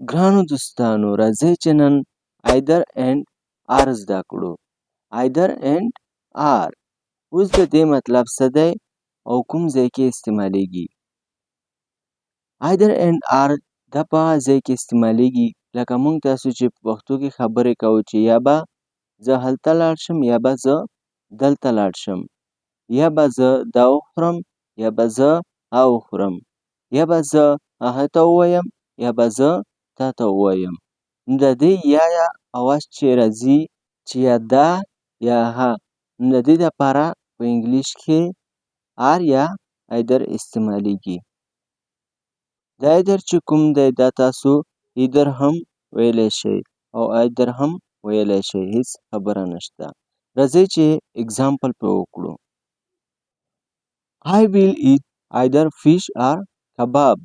ګرانو دوستانو راځئ چې نن ایدر اینډ آر زده کړو. ایدر اینډ آر اوس د دې مطلب څه دی او کوم ځای کې استعمالیږي؟ ایدر اینډ آر دا په هغه ځای کې استعمالیږي لکه موږ تاسو چې په پښتو کې خبرې کوو چې یا به زه هلته لاړ شم یا به زه دلته لاړ شم، یا به زه دا وخورم یا به زه هغه وخورم، یا به زه هغه ته ووایم یا به زه تا ته ووایم. نو د دې یا اواز چې راځي چې یا دا یا ها، نو د دې دپاره په انګلیش کې آر یا ایدر استعمالیږي. دا ایدر چې کوم دی دا تاسو ایدر هم ویلی شئ او ایدر هم ویلی شئ، هیڅ خبره نشته. راځئ چې اګزامپل پرې وکړو. I will eat either fish or kebab.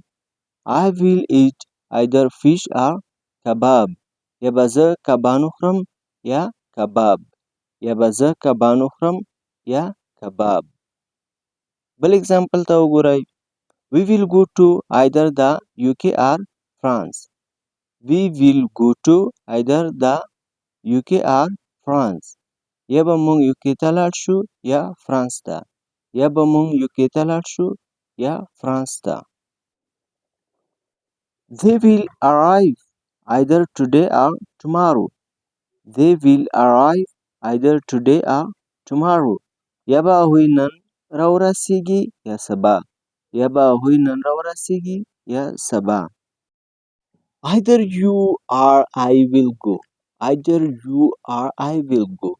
I will eat either fish or kebab. یا به زه کبان وخورم یا کباب، یا به زه کبان وخورم یا کباب. بل اګزامپل ته وګورئ. We will go to either the UK or France. We will go to either the UK or France. یا به موږ UK ته لاړ شو یا فرانس ته، یا به موږ UK ته لاړ شو یا فرانس ته. They will arrive either today or tomorrow. They will arrive either today or tomorrow. یا به هغوی نن راورسیږي یا سبا، یا به هغوی نن راورسیږي یا سبا. Either you or I will go. Either you or I will go.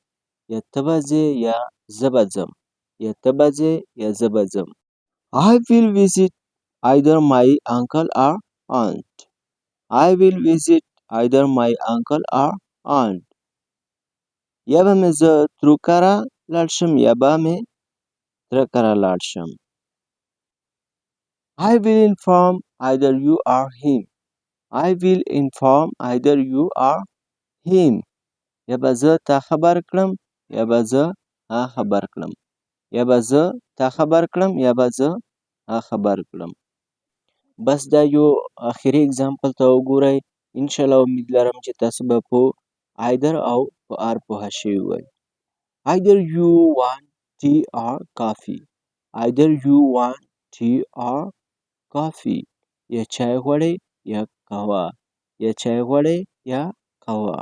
یا ته به ځې یا زه به ځم، یا ته به ځې یا زه به ځم. I will visit either my uncle or aunt. I will visit either my uncle or aunt. یا به مې زه ترو کره لاړ شم یا به مې تره کره لاړ شم. I will inform either you or him. I will inform either you or him. یا به زه تا خبر کړم یا به زه هغه خبر کړم، یا به زه تا خبر کړم یا به زه هغه خبر کړم. بس دا یو آخري اګزامپل ته وګورئ. انشاءالله امید لرم چې تاسو به په ایدر او په آر پوهه شوي وئ. Either you want tea or coffee. Either you want tea or coffee. یا چای غواړئ یا قهوه، یا چای غواړئ یا قهوه.